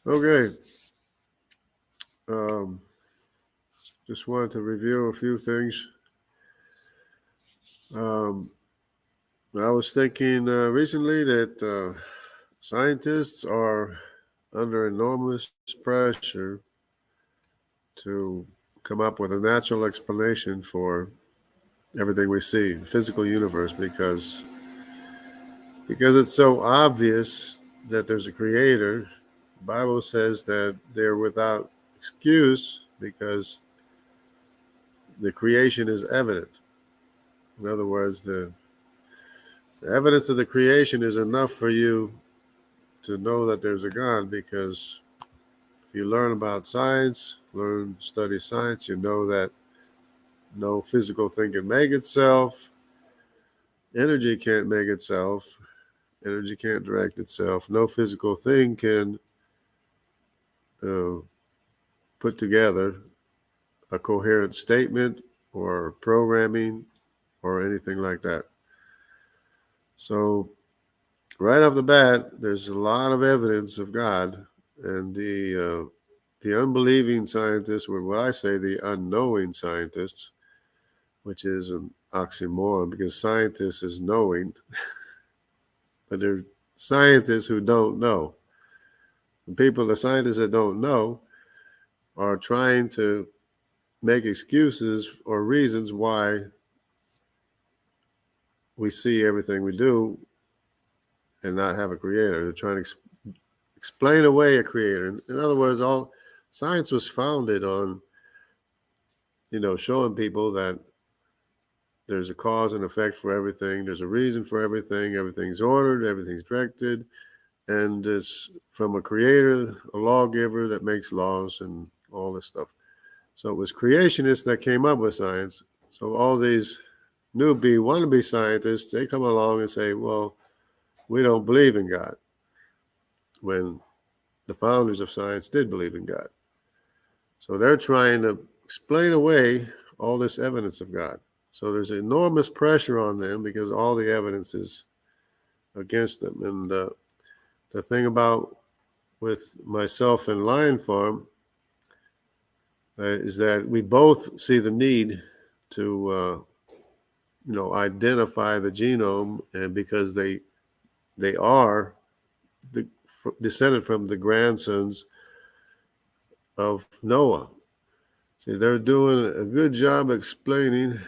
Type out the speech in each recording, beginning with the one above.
Okay. Um, just wanted to review a few things. Um, I was thinking recently that scientists are under enormous pressure to come up with a natural explanation for everything we see, the physical universe, because it's so obvious that there's a creator. The Bible says that they're without excuse because the creation is evident. In other words, the evidence of the creation is enough for you to know that there's a God, because if you learn about science, study science, you know that no physical thing can make itself. Energy can't make itself. Energy can't direct itself. No physical thing can uh, put together a coherent statement or programming or anything like that. So, right off the bat, there's a lot of evidence of God, and the unbelieving scientists, or what I say, the unknowing scientists, which is an oxymoron because scientists is knowing, but they're scientists who don't know. The scientists that don't know, are trying to make excuses or reasons why we see everything we do and not have a creator. They're trying to explain away a creator. In other words, all science was founded on, showing people that there's a cause and effect for everything. There's a reason for everything. Everything's ordered. Everything's directed. And it's from a creator, a lawgiver that makes laws and all this stuff. So it was creationists that came up with science. So all these wannabe scientists, they come along and say, well, we don't believe in God, when the founders of science did believe in God. So they're trying to explain away all this evidence of God. So there's enormous pressure on them because all the evidence is against them. And the thing about with myself and Lion Farm is that we both see the need to identify the genome, and because they are descended from the grandsons of Noah. See, they're doing a good job explaining.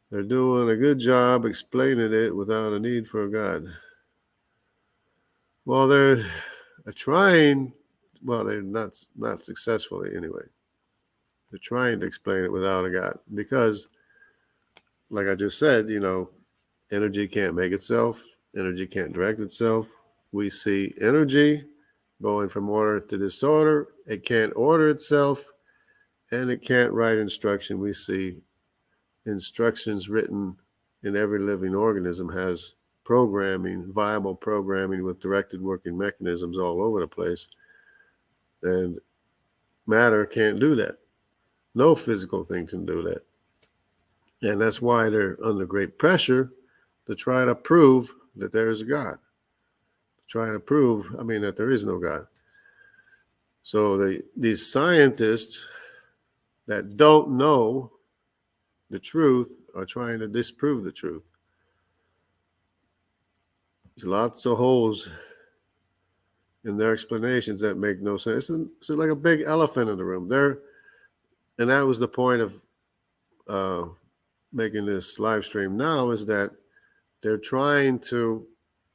They're doing a good job explaining it without a need for a God. Well, they're trying. Well, they're not successfully anyway. They're trying to explain it without a God because, like I just said, energy can't make itself. Energy can't direct itself. We see energy going from order to disorder. It can't order itself, and it can't write instruction. We see instructions written in every living organism has viable programming with directed working mechanisms all over the place. And matter can't do that. No physical thing can do that. And that's why they're under great pressure to try to prove that there is a God. To try to prove, that there is no God. So these scientists that don't know the truth are trying to disprove the truth. There's lots of holes in their explanations that make no sense. It's like a big elephant in the room. And that was the point of making this live stream now, is that they're trying to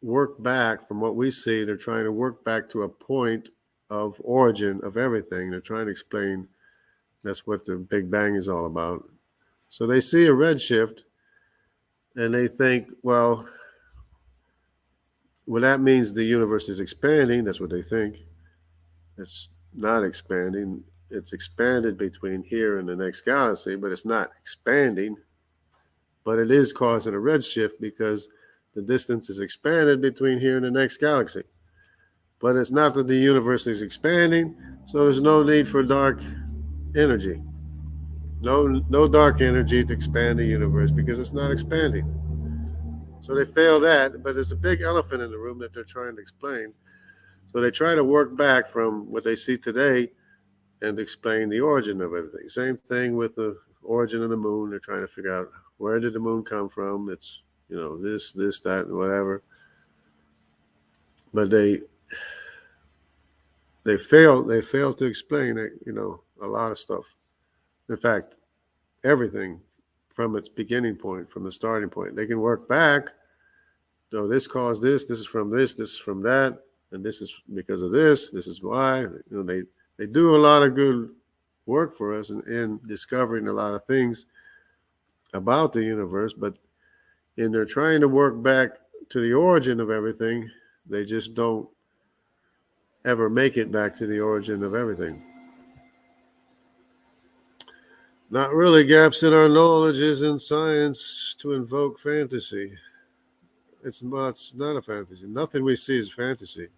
work back from what we see. They're trying to work back to a point of origin of everything. They're trying to explain that's what the Big Bang is all about. So they see a redshift and they think, well, that means the universe is expanding. That's what they think. It's not expanding. It's expanded between here and the next galaxy, but it's not expanding. But it is causing a redshift because the distance is expanded between here and the next galaxy. But it's not that the universe is expanding, so there's no need for dark energy. No dark energy to expand the universe because it's not expanding. So they failed that, but there's a big elephant in the room that they're trying to explain. So they try to work back from what they see today and explain the origin of everything. Same thing with the origin of the moon. They're trying to figure out where did the moon come from. It's this, that, and whatever. But they fail to explain a lot of stuff. In fact, everything from its beginning point, from the starting point. They can work back. So this caused this. This is from this. This is from that, and this is because of this. This is why. They do a lot of good work for us in discovering a lot of things about the universe, but in their trying to work back to the origin of everything, they just don't ever make it back to the origin of everything. Not really gaps in our knowledge is in science to invoke fantasy. It's not a fantasy. Nothing we see is fantasy.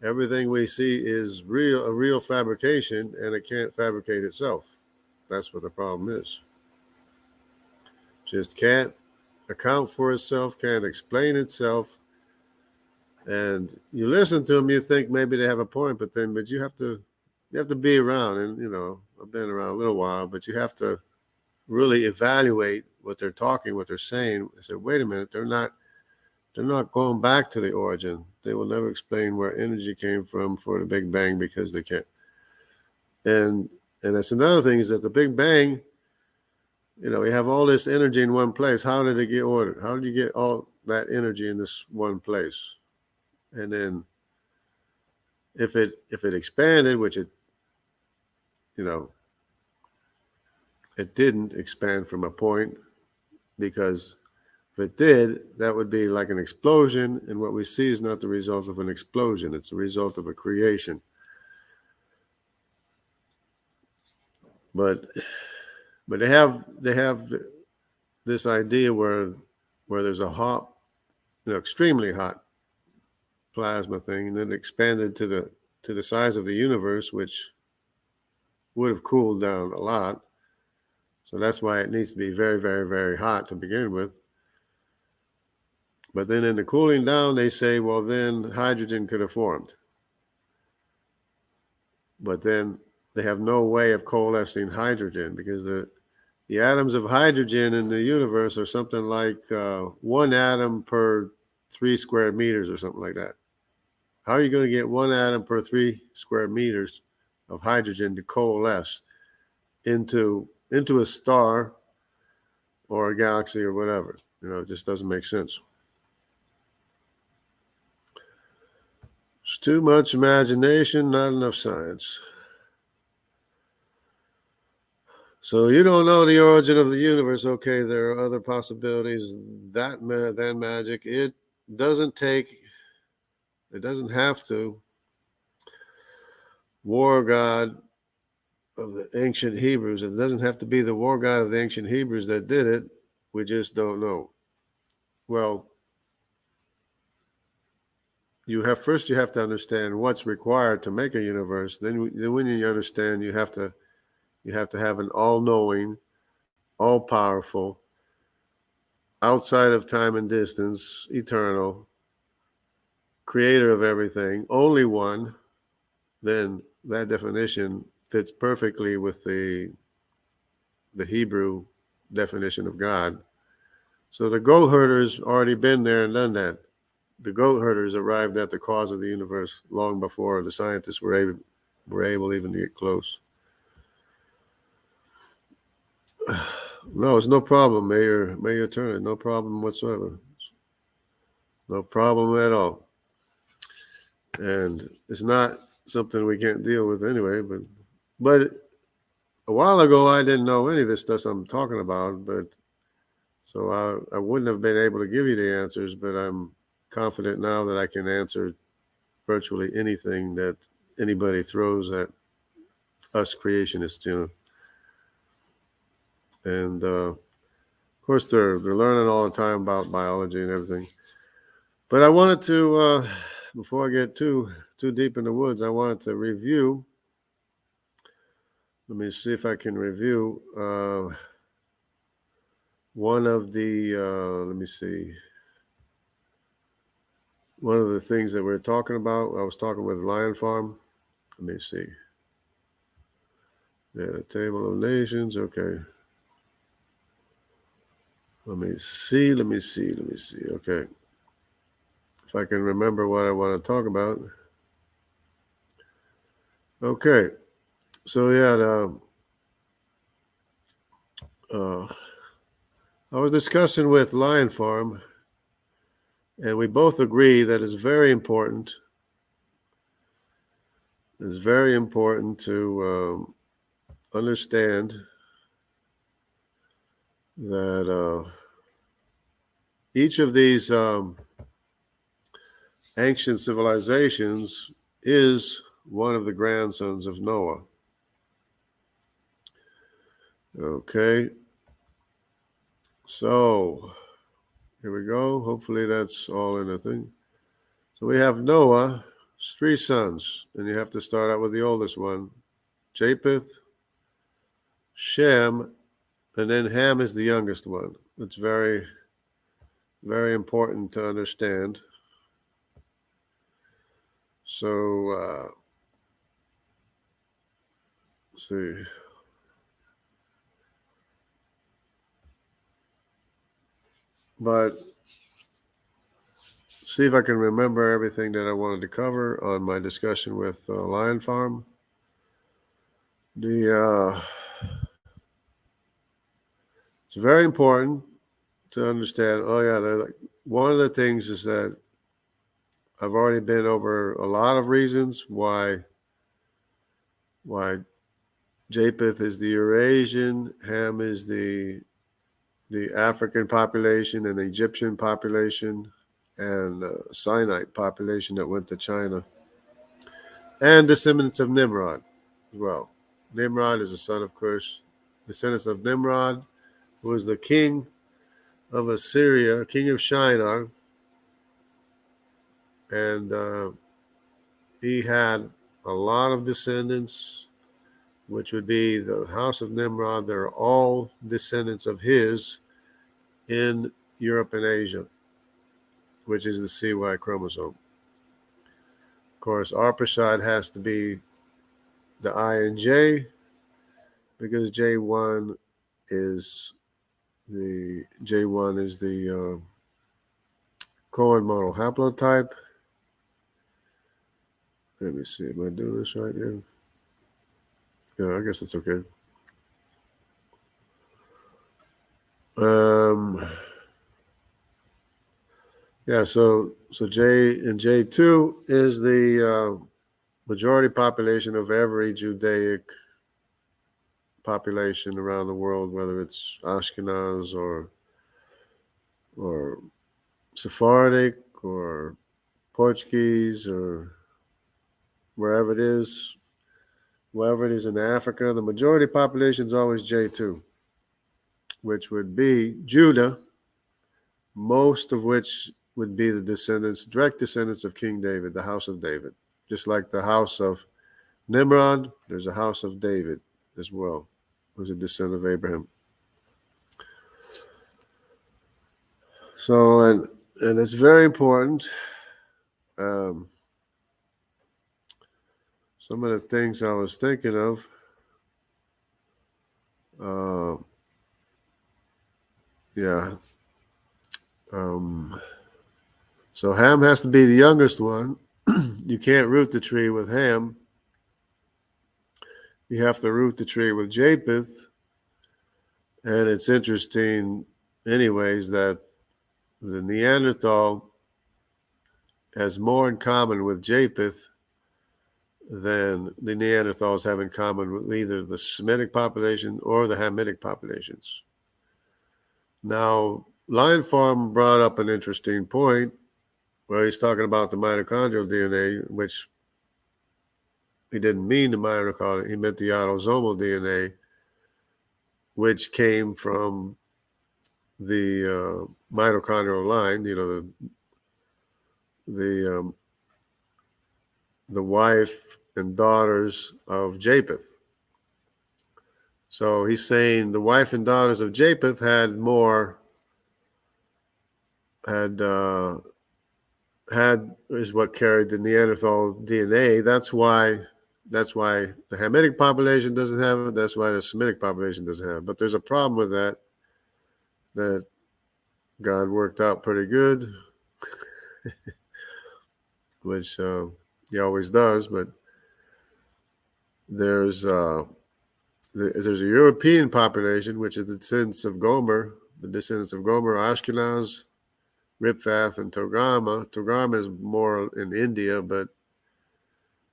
Everything we see is real, a real fabrication, and it can't fabricate itself. That's what the problem is. Just can't account for itself, can't explain itself. And you listen to them, you think maybe they have a point, but you have to be around, and I've been around a little while, but you have to really evaluate what they're talking, what they're saying. I said, wait a minute, they're not going back to the origin. They will never explain where energy came from for the Big Bang because they can't. And that's another thing is that the Big Bang, we have all this energy in one place. How did it get ordered? How did you get all that energy in this one place? And then if it expanded, which it didn't expand from a point, because if it did, that would be like an explosion, and what we see is not the result of an explosion, it's the result of a creation. But they have this idea where there's a hot, extremely hot plasma thing, and then it expanded to the size of the universe, which would have cooled down a lot. So that's why it needs to be very, very, very hot to begin with. But then in the cooling down, they say, well, then hydrogen could have formed. But then they have no way of coalescing hydrogen, because the atoms of hydrogen in the universe are something like 1 atom per 3 square meters or something like that. How are you going to get 1 atom per 3 square meters of hydrogen to coalesce into a star or a galaxy or whatever? It just doesn't make sense. It's too much imagination, not enough science. So you don't know the origin of the universe. Okay, there are other possibilities than magic. It doesn't have to. War god of the ancient Hebrews. It doesn't have to be the war god of the ancient Hebrews that did it. We just don't know. Well, you have to understand what's required to make a universe. Then when you understand, you have to have an all-knowing, all-powerful, outside of time and distance, eternal, creator of everything, only one. Then that definition fits perfectly with the Hebrew definition of God. So the goat herders already been there and done that. The goat herders arrived at the cause of the universe long before the scientists were able even to get close. No, it's no problem, Mayor Turner. No problem whatsoever. No problem at all. And it's not something we can't deal with anyway. But a while ago, I didn't know any of this stuff I'm talking about. But so I wouldn't have been able to give you the answers. But I'm confident now that I can answer virtually anything that anybody throws at us creationists, And of course, they're learning all the time about biology and everything. But I wanted to, before I get too deep in the woods, I wanted to review. Let me see if I can review one of the. Let me see. one of the things that we're talking about, I was talking with Lion Farm. Let me see. Yeah, the Table of Nations. Okay. Let me see. Okay. If I can remember what I want to talk about. Okay. So, yeah, I was discussing with Lion Farm, and we both agree that it's very important. It's very important to understand that each of these ancient civilizations is one of the grandsons of Noah. Okay, so here we go. Hopefully that's all in the thing. So we have Noah's 3 sons, and you have to start out with the oldest one, Japheth, Shem, and then Ham is the youngest one. It's very, very important to understand. So, let's see. But see if I can remember everything that I wanted to cover on my discussion with Lion Farm. It's very important to understand. Oh yeah, one of the things is that I've already been over a lot of reasons why Japheth is the Eurasian, Ham is the African population and the Egyptian population, and Sinite population that went to China, and descendants of Nimrod as well. Nimrod is a son of Cush, descendants of Nimrod, who was the king of Assyria, king of Shinar, and he had a lot of descendants, which would be the house of Nimrod. They're all descendants of his in Europe and Asia, which is the CY chromosome. Of course, Arpachshad has to be the I and J, because J1 is the Cohen model haplotype. Let me see, am I doing this right here? Yeah, I guess it's okay. Yeah, so J and J2 is the majority population of every Judaic population around the world, whether it's Ashkenaz or Sephardic or Portuguese or wherever it is in Africa. The majority population is always J2, which would be Judah, most of which would be the direct descendants of King David, the house of David. Just like the house of Nimrod, there's a house of David as well, who's a descendant of Abraham. So, and it's very important. Some of the things I was thinking of. Yeah. So Ham has to be the youngest one. You can't root the tree with Ham. You have to root the tree with Japheth. And it's interesting, anyways, that the Neanderthal has more in common with Japheth than the Neanderthals have in common with either the Semitic population or the Hamitic populations. Now, Lion Farm brought up an interesting point where he's talking about the mitochondrial DNA, which he didn't mean the mitochondrial, he meant the autosomal DNA, which came from the mitochondrial line, the wife and daughters of Japheth. So he's saying the wife and daughters of Japheth had is what carried the Neanderthal DNA. That's why the Hamitic population doesn't have it. That's why the Semitic population doesn't have it. But there's a problem with that God worked out pretty good, which He always does. But there's there's a European population, which is the descendants of Gomer, Ashkenaz, Riphath, and Togarmah. Togarmah is more in India, but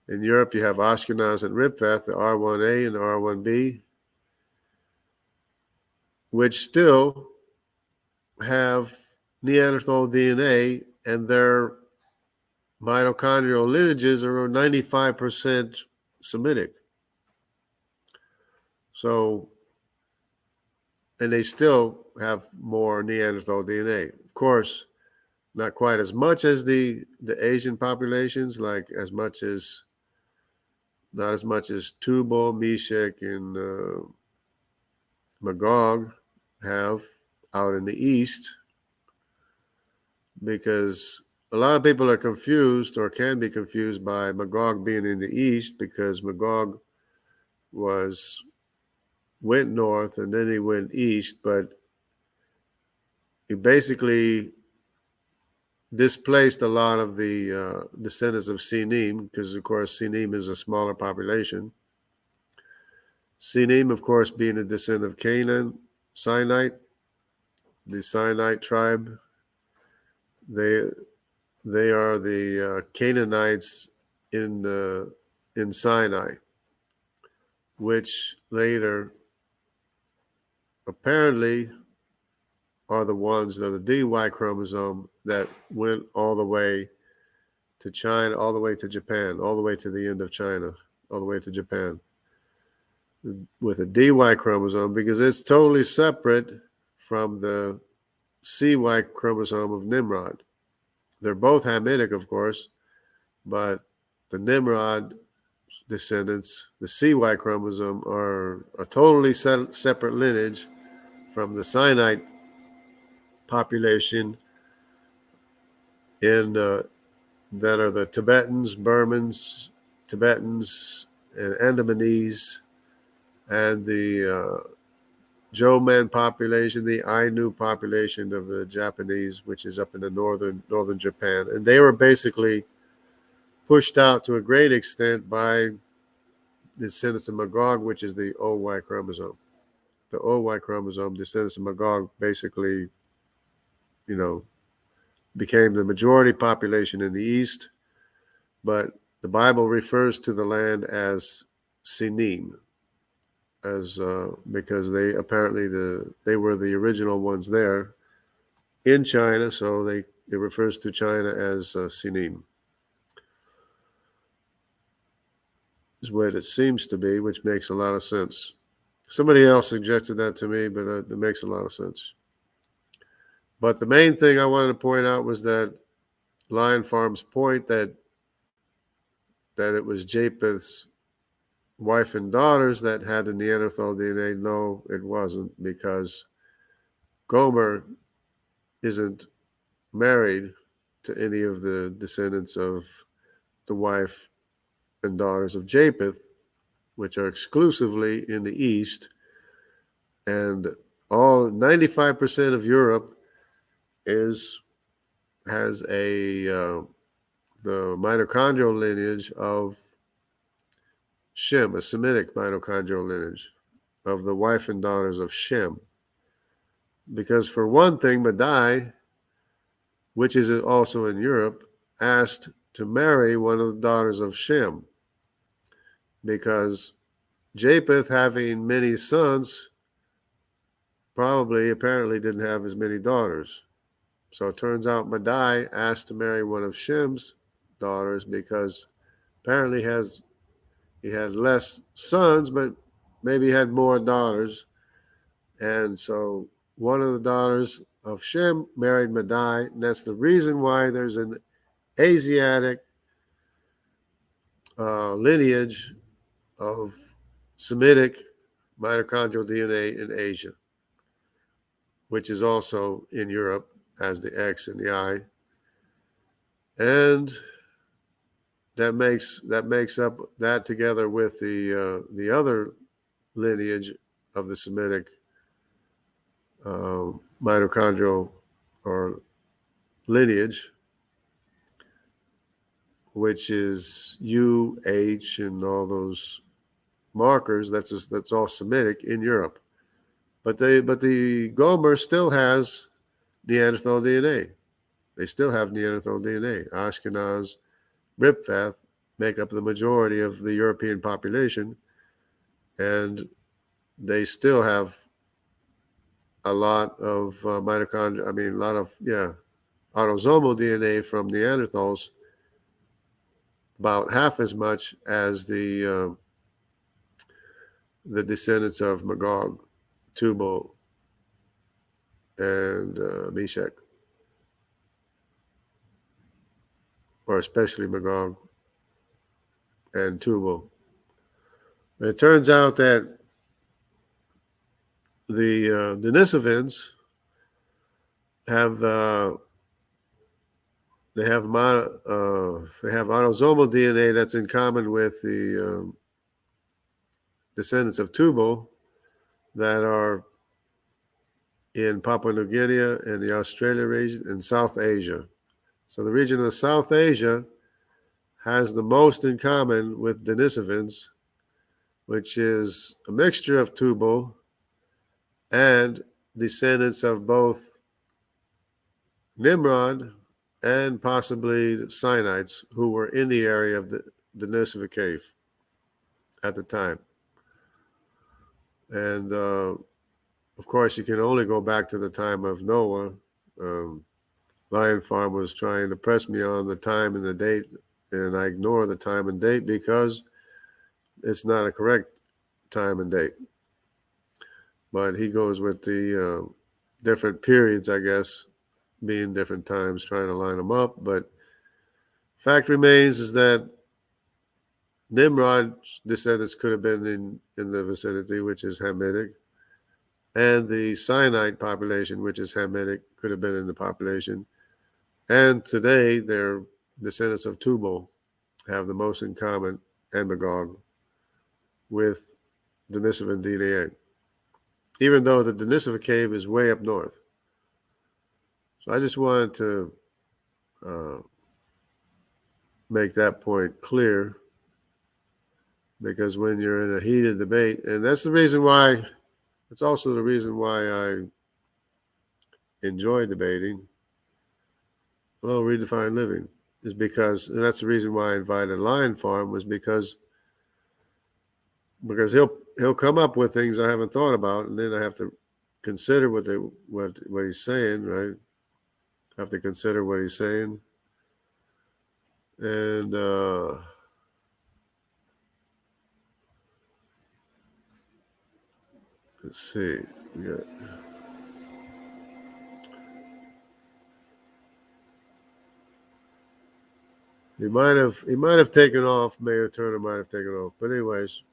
in Europe you have Ashkenaz and Riphath, the R1A and the R1B, which still have Neanderthal DNA, and their mitochondrial lineages are 95% Semitic. So, and they still have more Neanderthal DNA. Of course, not quite as much as the Asian populations, like not as much as Tubal, Meshech, and Magog have out in the East, because a lot of people are confused or can be confused by Magog being in the East, because Magog went north and then he went east, but he basically displaced a lot of the descendants of Sinim, because of course Sinim is a smaller population. Sinim, of course, being a descendant of Canaan, Sinite, the Sinite tribe. They are the Canaanites in Sinai, which later apparently are the ones that the DY chromosome that went all the way to China, all the way to Japan, all the way to the end of China, all the way to Japan, with a DY chromosome, because it's totally separate from the CY chromosome of Nimrod. They're both Hamitic, of course, but the Nimrod descendants, the CY chromosome, are a totally separate lineage from the Sinite population that are the Tibetans, Burmans, and Andamanese, and the Joman population, the Ainu population of the Japanese, which is up in the northern Japan. And they were basically pushed out to a great extent by the descendants of Magog, which is the OY chromosome. The OY chromosome, descendants of Magog, basically, became the majority population in the East. But the Bible refers to the land as Sinim, because they apparently they were the original ones there in China, so it refers to China as Sinim. Is what it seems to be, which makes a lot of sense. Somebody else suggested that to me, but it makes a lot of sense. But the main thing I wanted to point out was that Lion Farm's point that it was Japheth's wife and daughters that had the Neanderthal DNA. No, it wasn't, because Gomer isn't married to any of the descendants of the wife and daughters of Japheth, which are exclusively in the East. And 95% of Europe has the mitochondrial lineage of Shem, a Semitic mitochondrial lineage of the wife and daughters of Shem. Because for one thing, Madai, which is also in Europe, asked to marry one of the daughters of Shem, because Japheth, having many sons, apparently didn't have as many daughters. So it turns out Madai asked to marry one of Shem's daughters, because apparently he had less sons, but maybe he had more daughters. And so one of the daughters of Shem married Madai, and that's the reason why there's an Asiatic lineage of Semitic mitochondrial DNA in Asia, which is also in Europe, as the X and the I. and that makes up that together with the other lineage of the Semitic mitochondrial or lineage, which is UH and all those markers. That's all Semitic in Europe. But the Gomer still has Neanderthal DNA. They still have Neanderthal DNA. Ashkenaz, Ripfath make up the majority of the European population, and they still have a lot of mitochondria. I mean, a lot of autosomal DNA from Neanderthals, about half as much as the descendants of Magog, Tubal, and Meshach, or especially Magog and Tubal. And it turns out that the Denisovans have they have autosomal DNA that's in common with the descendants of Tubal that are in Papua New Guinea and the Australia region and South Asia. So the region of South Asia has the most in common with Denisovans, which is a mixture of Tubal and descendants of both Nimrod and possibly Sinites who were in the area of the Denisova cave at the time. And of course, you can only go back to the time of Noah. Lion Farm was trying to press me on the time and the date, and I ignore the time and date because it's not a correct time and date. But he goes with the different periods, I guess, being different times, trying to line them up. But fact remains is that Nimrod's descendants could have been in the vicinity, which is Hamitic, and the Sinite population, which is Hamitic, could have been in the population. And today, their descendants of Tubal have the most in common, and Magog, with Denisovan DNA, even though the Denisova cave is way up north. So I just wanted to make that point clear, because when you're in a heated debate, and that's the reason why, it's also the reason why I enjoy debating. Well, Redefined Living is because, and that's the reason why I invited Lion Farm, was because he'll come up with things I haven't thought about, and then I have to consider what he's saying, right? I have to consider what he's saying, and let's see. He might have taken off. Mayor Turner might have taken off. But anyways,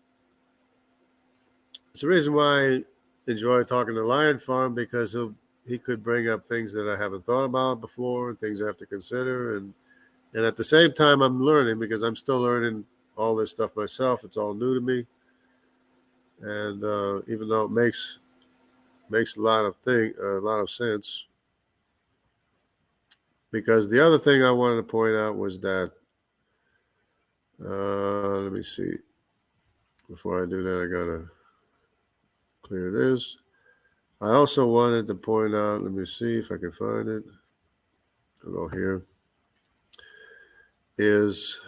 it's the reason why I enjoy talking to Lion Farm, because he could bring up things that I haven't thought about before, and things I have to consider, and at the same time I'm learning, because I'm still learning all this stuff myself. It's all new to me, and even though it makes a lot of sense. Because the other thing I wanted to point out was that, let me see. Before I do that, I gotta clear this. I also wanted to point out, let me see if I can find it. I'll go here. Is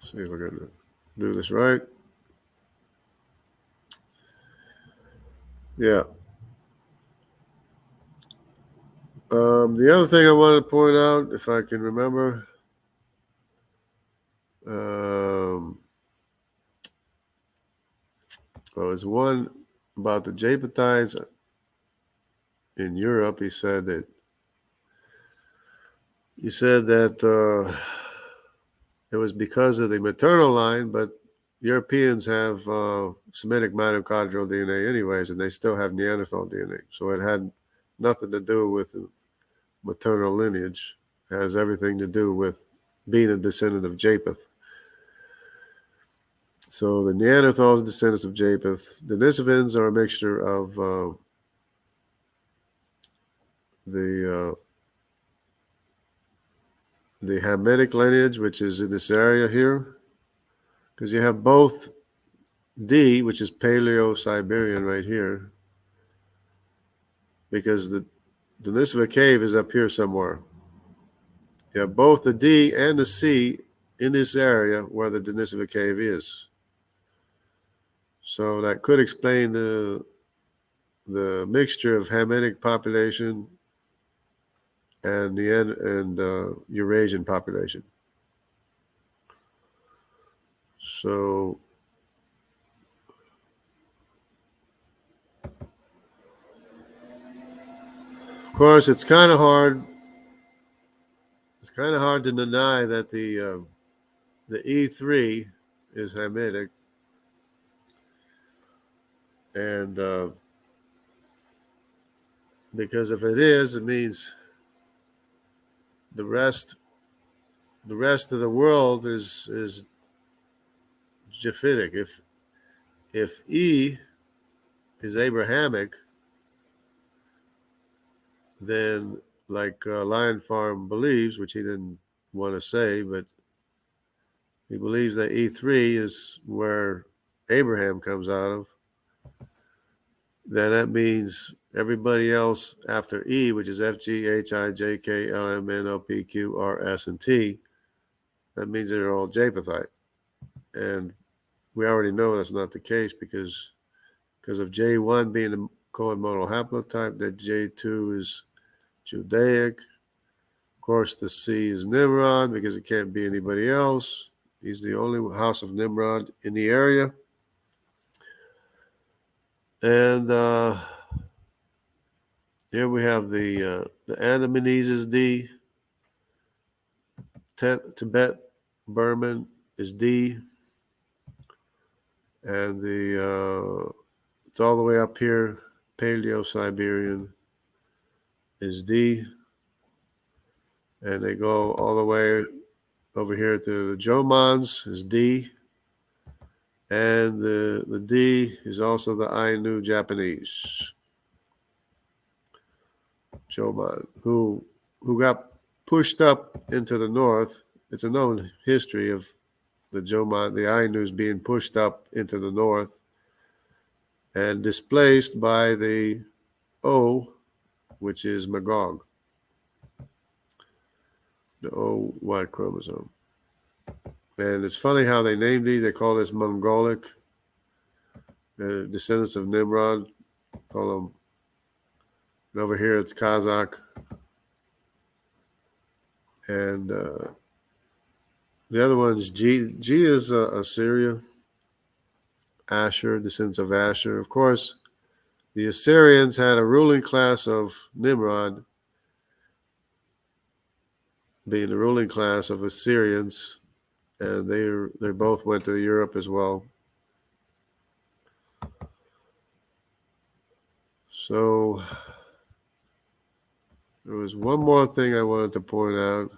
see if I can do this right. Yeah. The other thing I wanted to point out, if I can remember, was one about the Japhethites in Europe. He said that it was because of the maternal line, but Europeans have Semitic mitochondrial DNA anyways, and they still have Neanderthal DNA. So it had nothing to do with maternal lineage. It has everything to do with being a descendant of Japheth. So the Neanderthals are descendants of Japheth. The Denisovans are a mixture of the Hamitic lineage, which is in this area here, because you have both D, which is Paleo-Siberian right here, because the Denisova cave is up here somewhere. You have both the D and the C in this area where the Denisova cave is. So that could explain the mixture of Hamitic population and Eurasian population. So of course, it's kind of hard. It's kind of hard to deny that the E3 is Hamitic, and because if it is, it means the rest of the world is Japhetic. If E is Abrahamic, then like Lion Farm believes, which he didn't want to say, but he believes that E3 is where Abraham comes out of, then that means everybody else after E, which is F, G, H, I, J, K, L, M, N, O, P, Q, R, S, and T, that means they're all Japhethite. And we already know that's not the case because of J1 being the co-modal haplotype, that J2 is Judaic. Of course, the C is Nimrod because it can't be anybody else. He's the only house of Nimrod in the area. And here we have the Andamanese is D. Tibet, Burman is D. And it's all the way up here. Paleo-Siberian is D. And they go all the way over here to the Jomans is D. And the D is also the Ainu Japanese. Joman, who got pushed up into the north. It's a known history of the Joman, the Ainus being pushed up into the north and displaced by the O, which is Magog, the O Y chromosome. And it's funny how they named it. They call this Mongolic. The descendants of Nimrod call them. And over here it's Kazakh. And the other one's G. G is Assyria. Asher, descendants of Asher. Of course, the Assyrians had a ruling class of Nimrod, being the ruling class of Assyrians, and they both went to Europe as well. So there was one more thing I wanted to point out,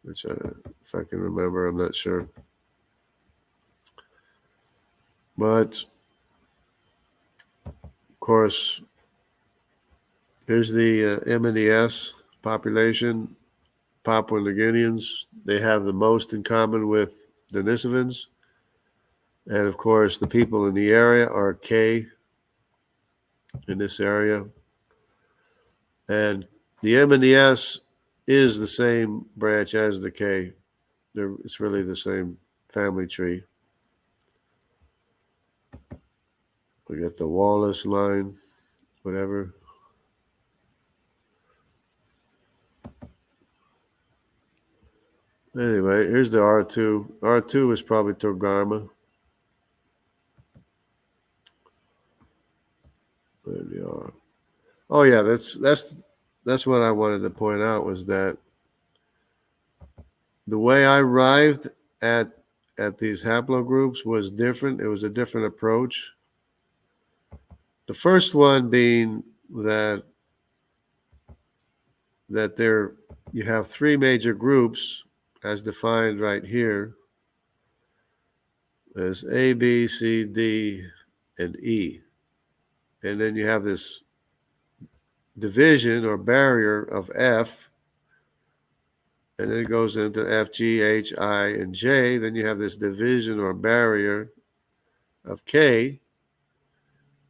which if I can remember, I'm not sure. But of course, here's the M and the S population. Papua New Guineans, they have the most in common with Denisovans. And of course, the people in the area are K in this area. And the M and the S is the same branch as the K. It's really the same family tree. We got the Wallace line, whatever. Anyway, here's the R2. R2 is probably Togarma. There we are. Oh yeah, that's what I wanted to point out, was that the way I arrived at at these haplogroups was different. It was a different approach. The first one being that there you have three major groups as defined right here as A, B, C, D, and E. And then you have this division or barrier of F, and then it goes into F, G, H, I, and J. Then you have this division or barrier of K,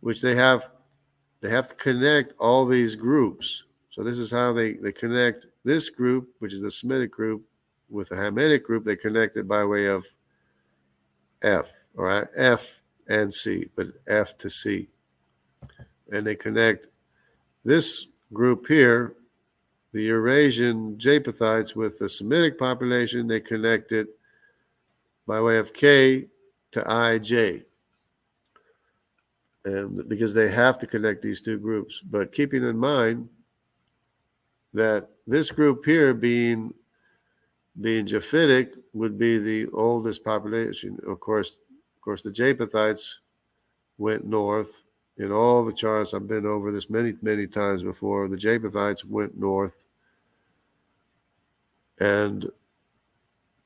which they have to connect all these groups. So this is how they connect this group, which is the Semitic group, with the Hamitic group. They connect it by way of F, all right, F and C, but F to C. And they connect this group here, the Eurasian Japhethites, with the Semitic population. They connect it by way of K to IJ. And because they have to connect these two groups. But keeping in mind that this group here being Japhetic would be the oldest population. Of course, the Japhethites went north. In all the charts, I've been over this many times before. The Japhethites went north, and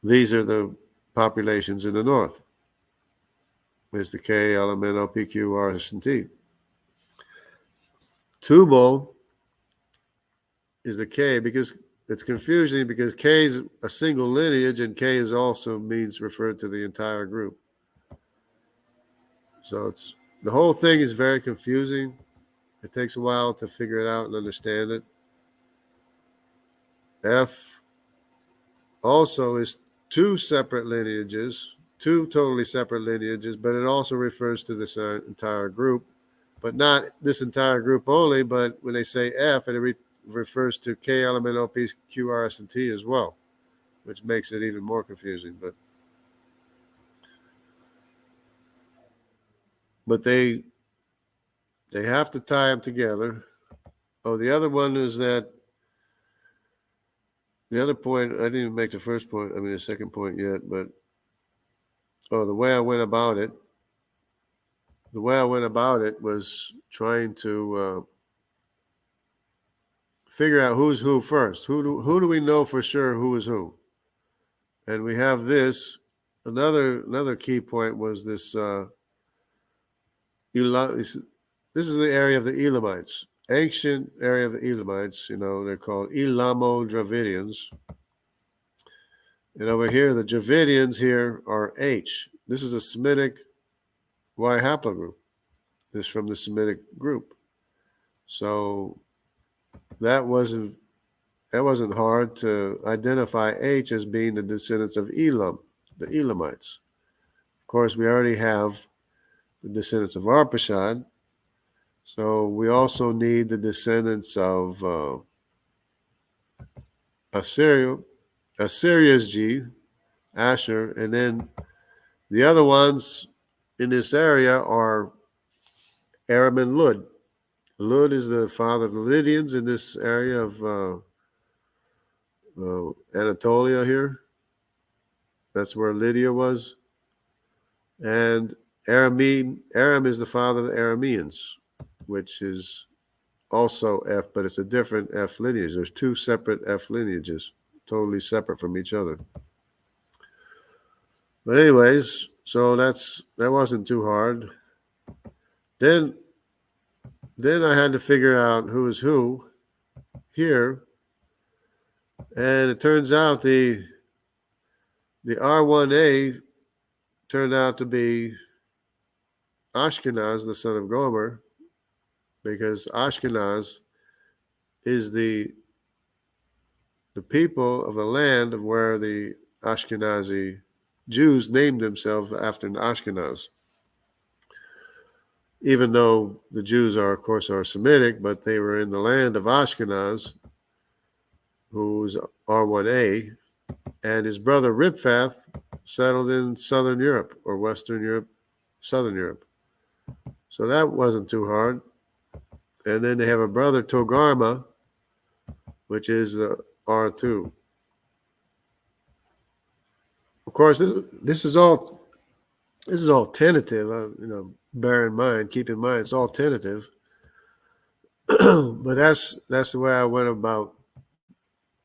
these are the populations in the north. There's the K, L, M, N, O, P, Q, R, S, and T. Tubal is the K, because it's confusing, because K is a single lineage, and K is also means referred to the entire group. So the whole thing is very confusing. It takes a while to figure it out and understand it. F also is two totally separate lineages, but it also refers to this entire group, but not this entire group only, but when they say F, it refers to K, L, M, N, O, P, Q, R, S, and T as well, which makes it even more confusing. But they have to tie them together. Oh, the other one is that the other point, I didn't even make the second point yet, but the way I went about it was trying to figure out who's who first. Who do we know for sure who is who? And we have this. Another key point was this. This is the area of the Elamites, ancient area of the Elamites. They're called Elamo-Dravidians. And over here, the Dravidians here are H. This is a Semitic Y haplogroup. This is from the Semitic group. So that wasn't hard to identify H as being the descendants of Elam, the Elamites. Of course, we already have the descendants of Arpachshad. So we also need the descendants of Assyria's G, Asher, and then the other ones in this area are Aram and Lud. Lud is the father of the Lydians in this area of Anatolia here. That's where Lydia was. And Aram is the father of the Arameans, which is also F, but it's a different F lineage. There's two separate F lineages, totally separate from each other. But anyways, so that wasn't too hard. Then I had to figure out who is who here. And it turns out the R1A turned out to be Ashkenaz, the son of Gomer, because Ashkenaz is the people of the land of where the Ashkenazi Jews named themselves after Ashkenaz. Even though the Jews of course, are Semitic, but they were in the land of Ashkenaz, who's R1A, and his brother Riphath settled in Southern Europe or Western Europe, Southern Europe. So that wasn't too hard. And then they have a brother Togarma, which is the R2. Of course, this is all tentative. Bear in mind, keep in mind, it's all tentative. But that's the way I went about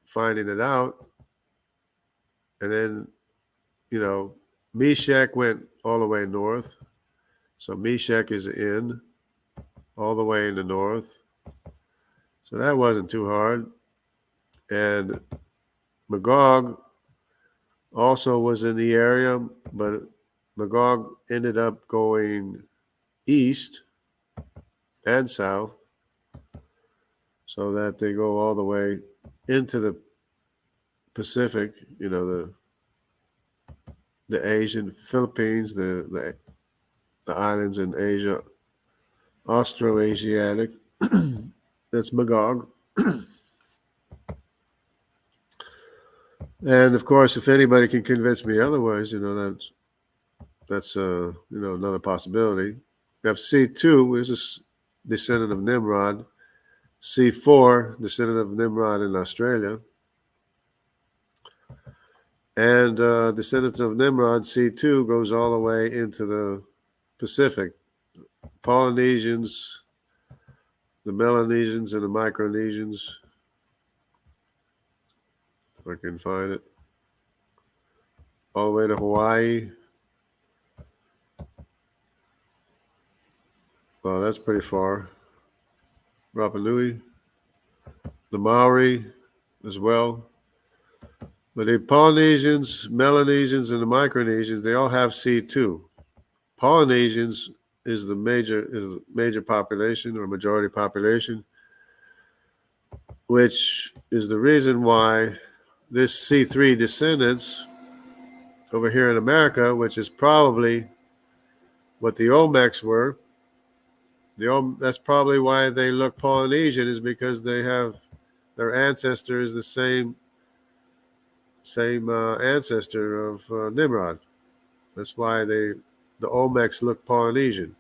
finding it out. And then, Meshach went all the way north. So Meshach is in all the way in the north. So that wasn't too hard. And Magog also was in the area, but Magog ended up going east and south so that they go all the way into the Pacific, the Asian Philippines, the islands in Asia, Austroasiatic. That's Magog. And of course, if anybody can convince me otherwise, that's another possibility. We have C2, this is descendant of Nimrod. C4, descendant of Nimrod in Australia. And descendants of Nimrod, C2, goes all the way into the Pacific. Polynesians, the Melanesians, and the Micronesians. If I can find it. All the way to Hawaii. Well, that's pretty far. Rapa Nui. The Maori as well. But the Polynesians, Melanesians, and the Micronesians, they all have C2. Polynesians is the major population or majority population, which is the reason why this C3 descendants over here in America, which is probably what the Olmecs were. That's probably why they look Polynesian, is because they have their ancestor is the same ancestor of Nimrod. That's why the Olmecs look Polynesian,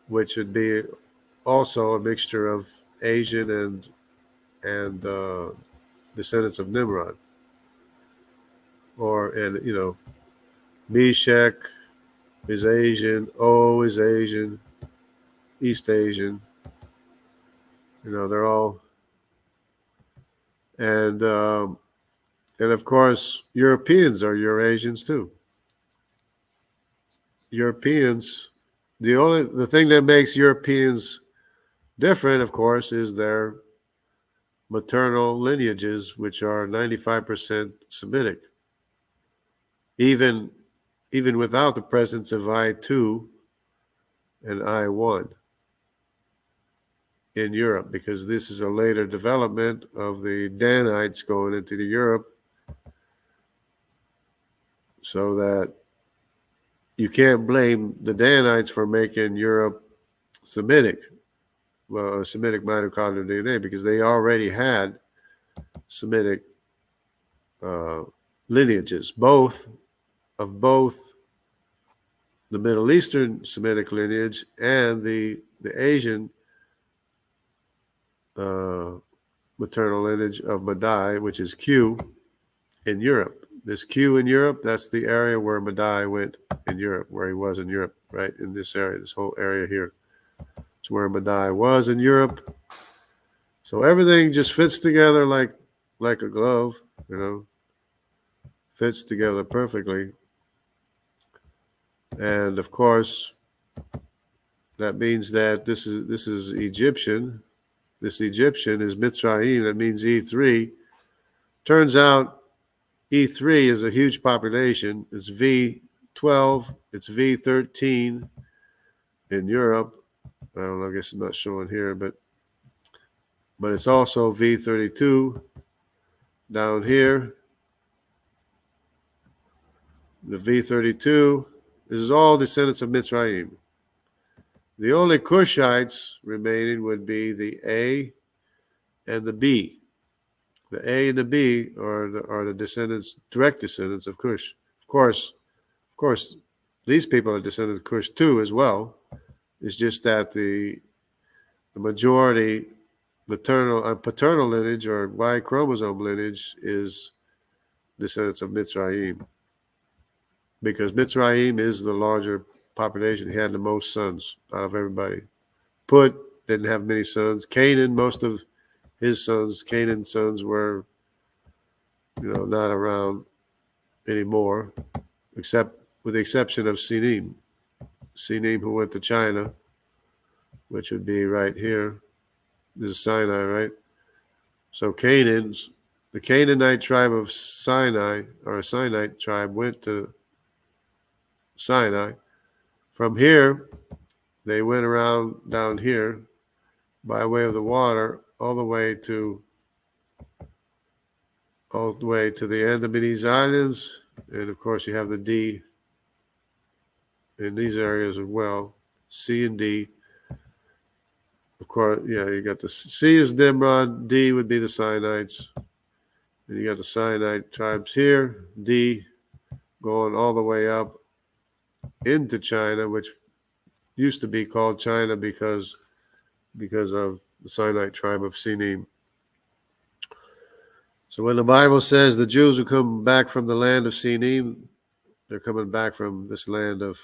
which would be also a mixture of Asian and descendants of Nimrod, Meshach is Asian, O is Asian, East Asian. They're all, and of course Europeans are Eurasians too. Europeans, the thing that makes Europeans different, of course, is their maternal lineages, which are 95% Semitic. Even without the presence of I2 and I1 in Europe, because this is a later development of the Danites going into Europe, so that you can't blame the Danites for making Europe Semitic, Semitic mitochondrial DNA, because they already had Semitic lineages, both the Middle Eastern Semitic lineage and the Asian maternal lineage of Madai, which is Q in Europe. This Q in Europe, that's the area where Madai went in Europe, where he was in Europe, right? In this area, this whole area here. It's where Madai was in Europe. So everything just fits together like a glove, fits together perfectly. And of course, that means that this is Egyptian. This Egyptian is Mitzrayim. That means E3. Turns out E3 is a huge population. It's V12. It's V13 in Europe. I don't know. I guess it's not showing here, but it's also V32 down here. The V32. This is all descendants of Mitzrayim. The only Cushites remaining would be the A and the B. The A and the B are the direct descendants of Cush. Of course, these people are descendants of Cush too as well. It's just that the majority maternal paternal lineage or Y chromosome lineage is descendants of Mitzrayim, because Mitzrayim is the larger population. He had the most sons out of everybody. Put didn't have many sons. Canaan, most of his sons, Canaan's sons were, not around anymore, except with the exception of Sinim, who went to China, which would be right here. This is Sinai, right? So the Canaanite tribe of Sinai, or a Sinite tribe, went to Sinai. From here, they went around down here by way of the water all the way to the Andamanese Islands, and of course you have the D in these areas as well, C and D. Of course, you got the C is Nimrod, D would be the Sinites, and you got the Sinite tribes here, D going all the way up into China, which used to be called China because of the Sinite tribe of Sinim. So when the Bible says the Jews will come back from the land of Sinim, they're coming back from this land of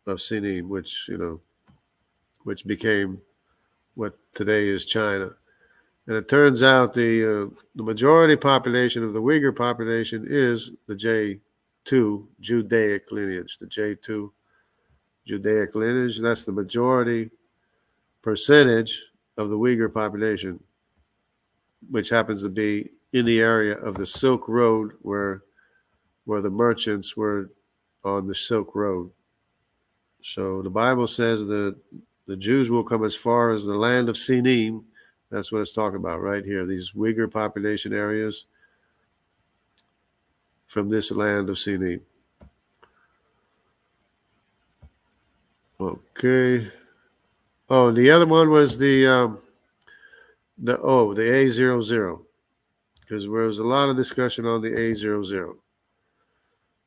Sinim, which became what today is China. And it turns out the majority population of the Uyghur population is the J2 Judaic lineage. The J2 Judaic lineage, that's the majority percentage of the Uyghur population, which happens to be in the area of the Silk Road where the merchants were on the Silk Road. So the Bible says that the Jews will come as far as the land of Sinim. That's what it's talking about right here, these Uyghur population areas from this land of Sinim. Okay. Oh, the other one was the A00, because there was a lot of discussion on the A00.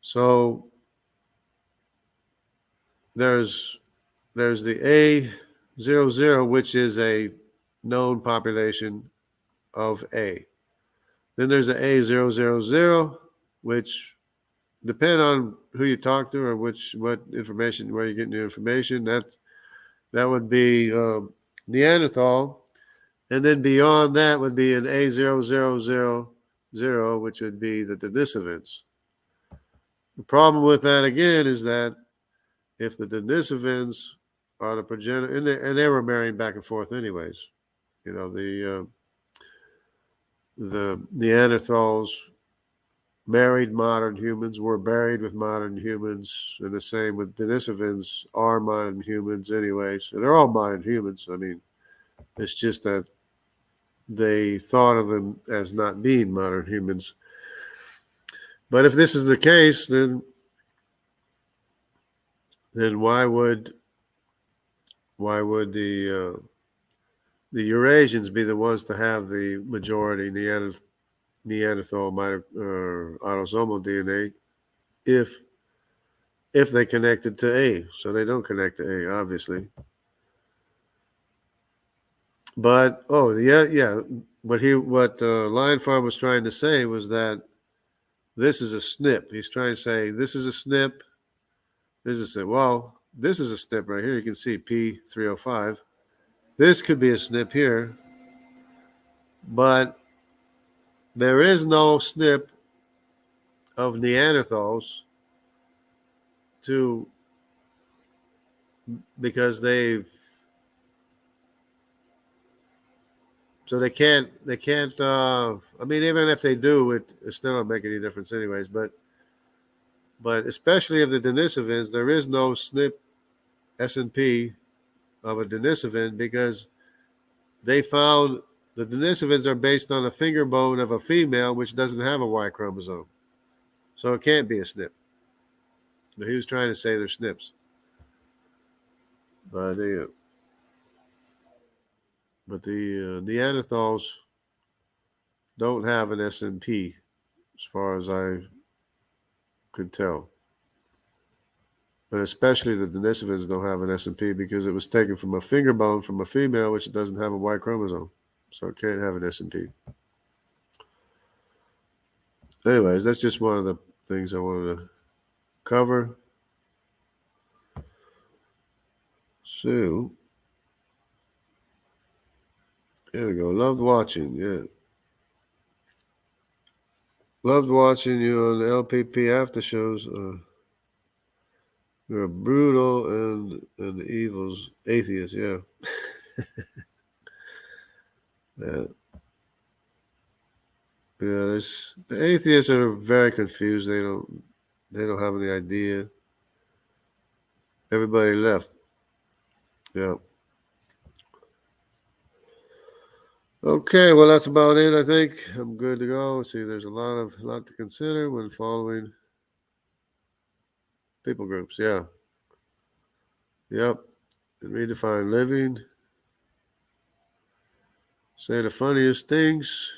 So there's the A00, which is a known population of A. Then there's the A000, which depend on who you talk to or what information, where you're getting your information. That would be Neanderthal, and then beyond that would be an A0000, which would be the Denisovans. The problem with that again is that if the Denisovans are the progenitor, and they were marrying back and forth anyways, the Neanderthals married modern humans, were buried with modern humans, and the same with Denisovans are modern humans anyways. So they're all modern humans. I mean, it's just that they thought of them as not being modern humans. But if this is the case, then why would the Eurasians be the ones to have the majority Neanderthal or autosomal DNA if they connected to A? So they don't connect to A, obviously. But what Lion Farm was trying to say was that this is a SNP. He's trying to say this is a SNP. This is a SNP. Well, this is a SNP right here. You can see P305. This could be a SNP here, but there is no SNP of Neanderthals because they can't I mean, even if they do, it still don't make any difference anyways, but especially of the Denisovans, there is no SNP SNP of a Denisovan, because they found the Denisovans are based on a finger bone of a female which doesn't have a Y chromosome. So it can't be a SNP. But he was trying to say they're SNPs. But the Neanderthals don't have an SNP, as far as I could tell. But especially the Denisovans don't have an SNP because it was taken from a finger bone from a female which doesn't have a Y chromosome. So it can't have an SNP. Anyways, that's just one of the things I wanted to cover. So, there we go. Loved watching. Yeah. Loved watching you on the LPP after shows. You're a brutal and the evils atheist. Yeah. Yeah. Yeah. The atheists are very confused. They don't have any idea. Everybody left. Yeah. Okay, well that's about it. I think I'm good to go. See, there's a lot to consider when following people groups. Yeah. Yep. And redefine living. Say the funniest things.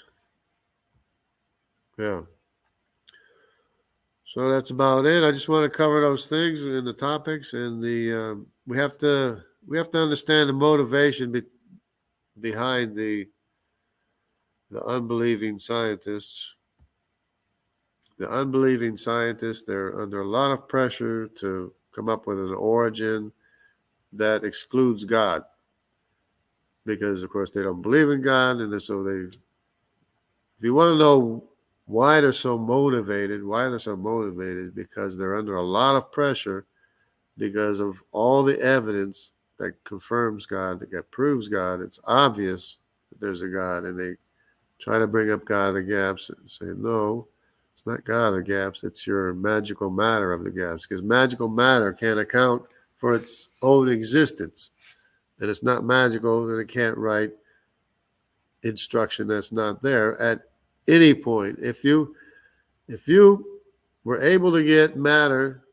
Yeah. So that's about it. I just want to cover those things in the topics, and we have to understand the motivation behind the unbelieving scientists. The unbelieving scientists, they're under a lot of pressure to come up with an origin that excludes God, because of course they don't believe in God, and so they. If you want to know why they're so motivated, because they're under a lot of pressure because of all the evidence that confirms God, that proves God. It's obvious that there's a God, and they try to bring up God of the gaps and say, no, it's not God of the gaps, it's your magical matter of the gaps, because magical matter can't account for its own existence. And it's not magical, then it can't write instruction that's not there at any point. If you were able to get matter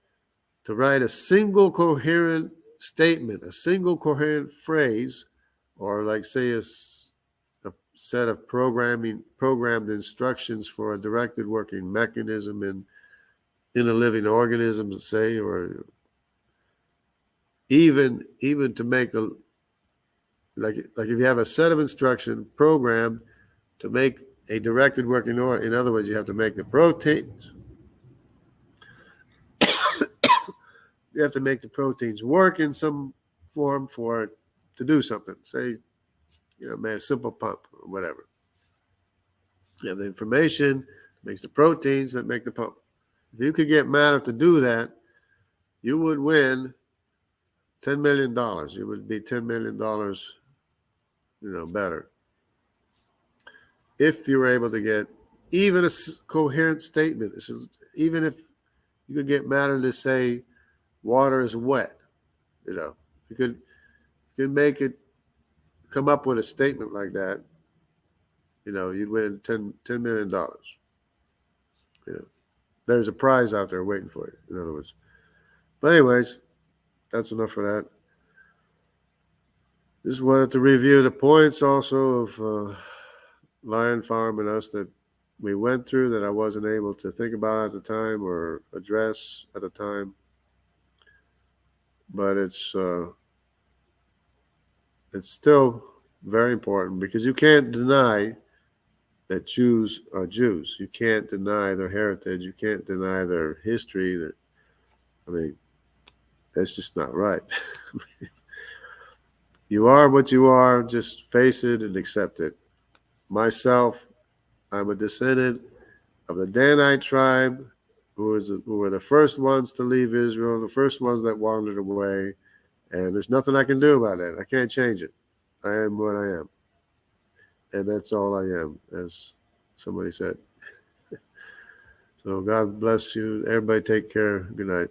to write a single coherent statement, a single coherent phrase, or like say a set of programmed instructions for a directed working mechanism in a living organism, say, or even to make a like if you have a set of instruction programmed to make a directed working organ. In other words, you have to make the proteins. You have to make the proteins work in some form for it to do something. Say, a simple pump or whatever. You have the information, makes the proteins that make the pump. If you could get matter to do that, you would win $10 million. You would be $10 million, better. If you were able to get even a coherent statement, even if you could get matter to say water is wet, you could make it come up with a statement like that, you'd win $10 million. There's a prize out there waiting for you, in other words. But anyways, that's enough for that. Just wanted to review the points also of Lion Farm and us that we went through that I wasn't able to think about at the time or address at the time. But it's still very important, because you can't deny that Jews are Jews. You can't deny their heritage. You can't deny their history. That's just not right. You are what you are. Just face it and accept it. Myself, I'm a descendant of the Danite tribe, who were the first ones to leave Israel, the first ones that wandered away, and there's nothing I can do about it. I can't change it. I am what I am, and that's all I am, as somebody said. So God bless you. Everybody take care. Good night.